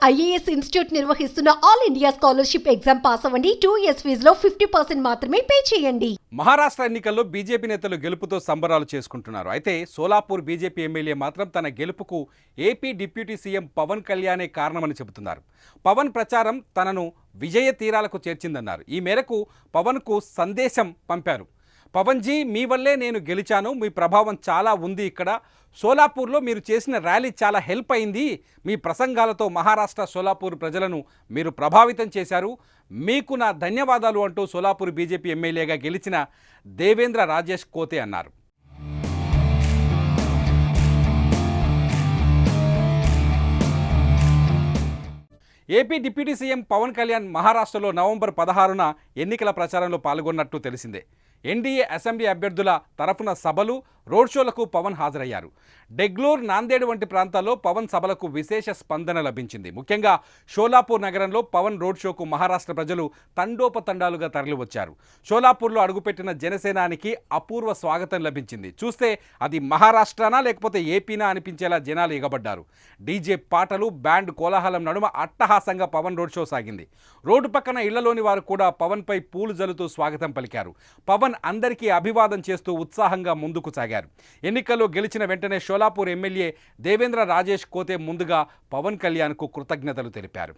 IAS institute నిర్వహిస్తున్న all India scholarship exam pass అవ్వండి. 2 years ఫీజులో 50% మాత్రమే పే చేయండి. మహారాష్ట్ర ఎన్నికల్లో బీజేపీ నేతలు గెలుపుతో సంబరాలు చేసుకుంటున్నారు. అయితే సోలాపూర్ బీజేపీ ఎమ్మెల్యే మాత్రం తన గెలుపుకు ఏపీ డిప్యూటీ సీఎం పవన్ కళ్యాణే కారణమని చెబుతున్నారు. పవన్ ప్రచారం తనను విజయ తీరాలకు చేర్చిందన్నారు. ఈ మేరకు పవన్కు సందేశం పంపారు. పవన్ జీ, మీ వల్లే నేను గెలిచాను, మీ ప్రభావం చాలా ఉంది ఇక్కడ. సోలాపూర్లో మీరు చేసిన ర్యాలీ చాలా హెల్ప్ అయింది. మీ ప్రసంగాలతో మహారాష్ట్ర సోలాపూర్ ప్రజలను మీరు ప్రభావితం చేశారు. మీకు నా ధన్యవాదాలు అంటూ సోలాపూర్ బీజేపీ ఎమ్మెల్యేగా గెలిచిన దేవేంద్ర రాజేష్ కోతే అన్నారు. AP deputy CM Pawan Kalyan మహారాష్ట్రలో నవంబర్ 16న ఎన్నికల ప్రచారంలో పాల్గొన్నట్టు తెలిసిందే. ఎన్డీఏ అసెంబ్లీ అభ్యర్థుల తరఫున సభలు, రోడ్ షోలకు పవన్ హాజరయ్యారు. డెగ్లూర్, నాందేడ్ వంటి ప్రాంతాల్లో పవన్ సభలకు విశేష స్పందన లభించింది. ముఖ్యంగా షోలాపూర్ నగరంలో పవన్ రోడ్ షోకు మహారాష్ట్ర ప్రజలు తండోపతండాలుగా తరలివచ్చారు. షోలాపూర్లో అడుగుపెట్టిన జనసేనానికి అపూర్వ స్వాగతం లభించింది. చూస్తే అది మహారాష్ట్రనా లేకపోతే ఏపీనా అనిపించేలా జనాలు ఎగబడ్డారు. డీజే పాటలు, బ్యాండ్ కోలాహలం నడుమ అట్టహాసంగా పవన్ రోడ్ షో సాగింది. రోడ్డు పక్కన ఇళ్లలోని వారు కూడా పవన్పై పూలు జల్లుతూ స్వాగతం పలికారు. పవన్ అందరికీ అభివాదం చేస్తూ ఉత్సాహంగా ముందుకు సాగారు. ఎన్నికల్లో గెలిచిన వెంటనే షోలాపూర్ ఎమ్మెల్యే దేవేంద్ర రాజేష్ కోతే ముందుగా పవన్ కళ్యాణ్కు కృతజ్ఞతలు తెలిపారు.